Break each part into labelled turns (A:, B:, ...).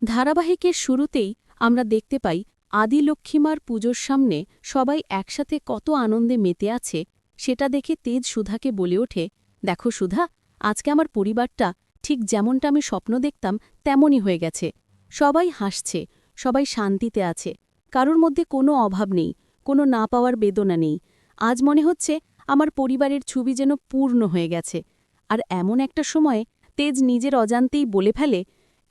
A: ধারাবাহিকের শুরুতেই আমরা দেখতে পাই আদি লক্ষ্মীমার পুজোর সামনে সবাই একসাথে কত আনন্দে মেতে আছে সেটা দেখে তেজ সুধাকে বলে ওঠে, দেখো সুধা, আজকে আমার পরিবারটা ঠিক যেমনটা আমি স্বপ্ন দেখতাম তেমনই হয়ে গেছে। সবাই হাসছে, সবাই শান্তিতে আছে, কারোর মধ্যে কোনো অভাব নেই, কোনো না পাওয়ার বেদনা নেই। আজ মনে হচ্ছে আমার পরিবারের ছবি যেন পূর্ণ হয়ে গেছে। আর এমন একটা সময়ে তেজ নিজের অজান্তেই বলে ফেলে,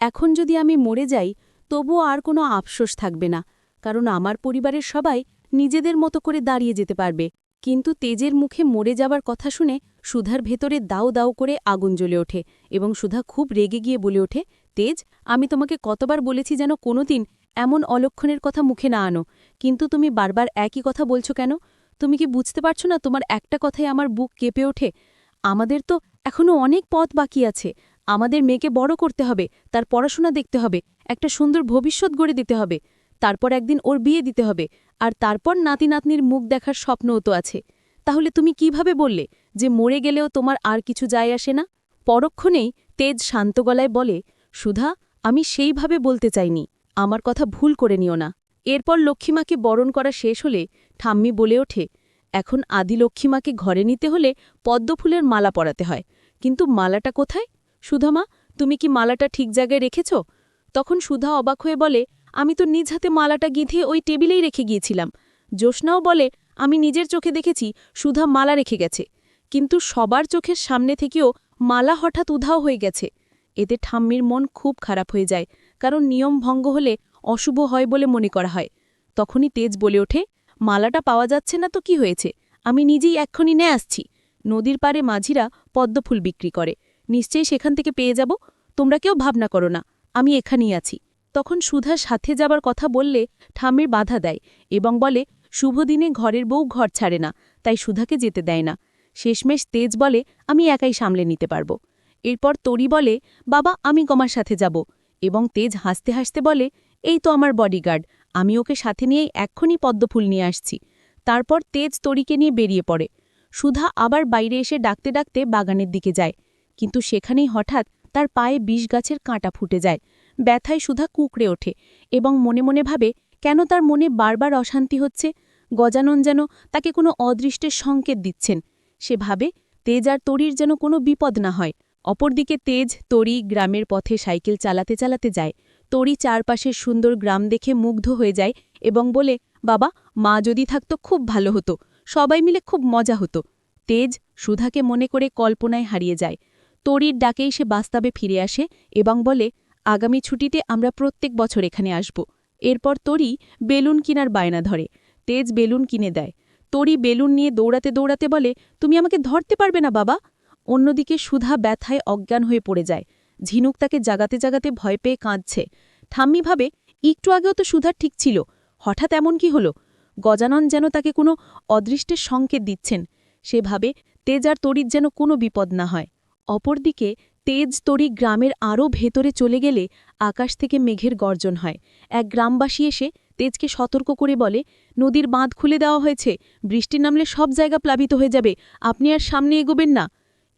A: এখন যদি আমি মরে যাই তবুও আর কোনো আফসোস থাকবে না, কারণ আমার পরিবারের সবাই নিজেদের মতো করে দাঁড়িয়ে যেতে পারবে। কিন্তু তেজের মুখে মরে যাবার কথা শুনে সুধার ভেতরে দাউ দাউ করে আগুন জ্বলে ওঠে এবং সুধা খুব রেগে গিয়ে বলে ওঠে, তেজ, আমি তোমাকে কতবার বলেছি যেন কোনোদিন এমন অলক্ষণের কথা মুখে না আনো, কিন্তু তুমি বারবার একই কথা বলছো কেন? তুমি কি বুঝতে পারছো না তোমার একটা কথায় আমার বুক কেঁপে ওঠে? আমাদের তো এখনো অনেক পথ বাকি আছে। আমাদের মেয়েকে বড় করতে হবে, তার পড়াশোনা দেখতে হবে, একটা সুন্দর ভবিষ্যৎ গড়ে দিতে হবে, তারপর একদিন ওর বিয়ে দিতে হবে, আর তারপর নাতি নাতনির মুখ দেখার স্বপ্নও তো আছে। তাহলে তুমি কিভাবে বললে যে মরে গেলেও তোমার আর কিছু যায় আসে না? পরক্ষণেই তেজ শান্ত গলায় বলে, সুধা, আমি সেইভাবে বলতে চাইনি, আমার কথা ভুল করে নিও না। এরপর লক্ষ্মীমাকে বরণ করা শেষ হলে ঠাম্মি বলে ওঠে, এখন আদি লক্ষ্মীমাকে ঘরে নিতে হলে পদ্মফুলের মালা পরাতে হয়, কিন্তু মালাটা কোথায়? সুধামা, তুমি কি মালাটা ঠিক জায়গায় রেখেছ? তখন সুধা অবাক হয়ে বলে, আমি তো নিজ হাতে মালাটা গিঁথে ওই টেবিলেই রেখে গিয়েছিলাম। জ্যোৎস্নাও বলে, আমি নিজের চোখে দেখেছি সুধা মালা রেখে গেছে, কিন্তু সবার চোখের সামনে থেকেও মালা হঠাৎ উধাও হয়ে গেছে। এতে ঠাম্মির মন খুব খারাপ হয়ে যায়, কারণ নিয়ম ভঙ্গ হলে অশুভ হয় বলে মনে করা হয়। তখনই তেজ বলে ওঠে, মালাটা পাওয়া যাচ্ছে না তো কি হয়েছে, আমি নিজেই এক্ষুনি নিয়ে আসছি। নদীর পাড়ে মাঝিরা পদ্মফুল বিক্রি করে, নিশ্চয়ই সেখান থেকে পেয়ে যাব। তোমরা কেউ ভাবনা করো না, আমি এখানেই আছি। তখন সুধা সাথে যাবার কথা বললে ঠাম্মির বাধা দেয় এবং বলে, শুভ দিনে ঘরের বউ ঘর ছাড়ে না, তাই সুধাকে যেতে দেয় না। শেষমেশ তেজ বলে, আমি একাই সামলে নিতে পারব। এরপর তরি বলে, বাবা, আমি তোমার সাথে যাব, এবং তেজ হাসতে হাসতে বলে, এই তো আমার বডিগার্ড, আমি ওকে সাথে নিয়েই এক্ষুনি পদ্মফুল নিয়ে আসছি। তারপর তেজ তরিকে নিয়ে বেরিয়ে পড়ে। সুধা আবার বাইরে এসে ডাকতে ডাকতে বাগানের দিকে যায়, কিন্তু সেখানেই হঠাৎ তার পায়ে বিষ গাছের কাঁটা ফুটে যায়। ব্যথায় সুধা কুঁকড়ে ওঠে এবং মনে মনে ভাবে, কেন তার মনে বারবার অশান্তি হচ্ছে। গজানন যেন তাকে কোনো অদৃষ্টের সংকেত দিচ্ছেন। সে ভাবে, তেজ আর তরির যেন কোনো বিপদ না হয়। অপরদিকে তেজ তরি গ্রামের পথে সাইকেল চালাতে চালাতে যায়। তরি চারপাশের সুন্দর গ্রাম দেখে মুগ্ধ হয়ে যায় এবং বলে, বাবা, মা যদি থাকতো খুব ভালো হতো, সবাই মিলে খুব মজা হতো। তেজ সুধাকে মনে করে কল্পনায় হারিয়ে যায়। তরির ডাকেই সে বাস্তবে ফিরে আসে এবং বলে, আগামী ছুটিতে আমরা প্রত্যেক বছর এখানে আসব। এরপর তরি বেলুন কিনার বায়না ধরে। তেজ বেলুন কিনে দেয়। তরি বেলুন নিয়ে দৌড়াতে দৌড়াতে বলে, তুমি আমাকে ধরতে পারবে না বাবা। অন্যদিকে সুধা ব্যথায় অজ্ঞান হয়ে পড়ে যায়। ঝিনুক তাকে জাগাতে জাগাতে ভয় পেয়ে কাঁদছে। ঠাম্মি ভাবে, একটু আগেও তো সুধার ঠিক ছিল, হঠাৎ এমন কি হলো? গজানন যেন তাকে কোনো অদৃষ্টের সংকেত দিচ্ছেন। সে ভাবে, তেজ আর তরির যেন কোনো বিপদ না হয়। অপরদিকে তেজ তরি গ্রামের আরও ভেতরে চলে গেলে আকাশ থেকে মেঘের গর্জন হয়। এক গ্রামবাসী এসে তেজকে সতর্ক করে বলে, নদীর বাঁধ খুলে দেওয়া হয়েছে, বৃষ্টি নামলে সব জায়গা প্লাবিত হয়ে যাবে, আপনি আর সামনে এগোবেন না।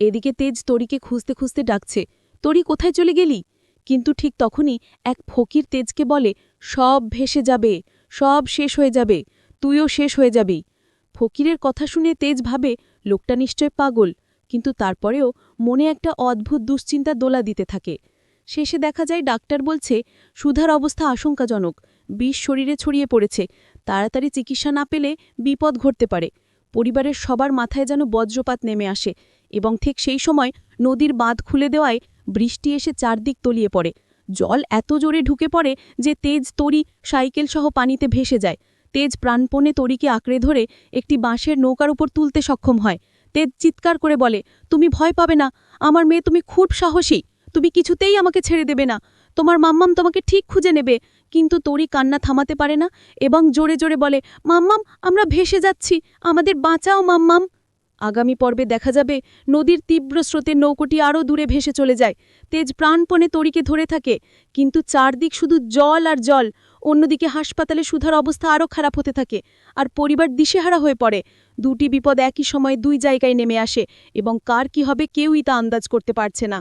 A: এদিকে তেজ তরিকে খুঁজতে খুঁজতে ডাকছে, তরি কোথায় চলে গেলি? কিন্তু ঠিক তখনই এক ফকির তেজকে বলে, সব ভেসে যাবে, সব শেষ হয়ে যাবে, তুইও শেষ হয়ে যাবি। ফকিরের কথা শুনে তেজ ভাবে, লোকটা নিশ্চয় পাগল, কিন্তু তারপরেও মনে একটা অদ্ভুত দুশ্চিন্তা দোলা দিতে থাকে। শেষে দেখা যায় ডাক্তার বলছে, সুধার অবস্থা আশঙ্কাজনক, বিষ শরীরে ছড়িয়ে পড়েছে, তাড়াতাড়ি চিকিৎসা না পেলে বিপদ ঘটতে পারে। পরিবারের সবার মাথায় যেন বজ্রপাত নেমে আসে এবং ঠিক সেই সময় নদীর বাঁধ খুলে দেওয়ায় বৃষ্টি এসে চারদিক তলিয়ে পড়ে। জল এত জোরে ঢুকে পড়ে যে তেজ তরি সাইকেলসহ পানিতে ভেসে যায়। তেজ প্রাণপণে তরিকে আঁকড়ে ধরে একটি বাঁশের নৌকার উপর তুলতে সক্ষম হয়। তেজ চিৎকার করে বলে, তুমি ভয় পাবে না, আমার মেয়ে, তুমি খুব সাহসী, তুমি কিছুতেই আমাকে ছেড়ে দেবে না, তোমার মাম্মাম তোমাকে ঠিক খুঁজে নেবে। কিন্তু তরি কান্না থামাতে পারে না এবং জোরে জোরে বলে, মাম্মাম, আমরা ভেসে যাচ্ছি, আমাদের বাঁচাও মাম্মাম। আগামী পর্বে দেখা যাবে নদীর তীব্র স্রোতে নৌকোটি আরও দূরে ভেসে চলে যায়। তেজ প্রাণপণে তরিকে ধরে থাকে, কিন্তু চারদিক শুধু জল আর জল। অন্যদিকে হাসপাতালে সুধার অবস্থা আরও খারাপ হতে থাকে আর পরিবার দিশেহারা হয়ে পড়ে। দুটি বিপদ একই সময় দুই জায়গায় নেমে আসে এবং কার কি হবে কেউই তা আন্দাজ করতে পারছে না।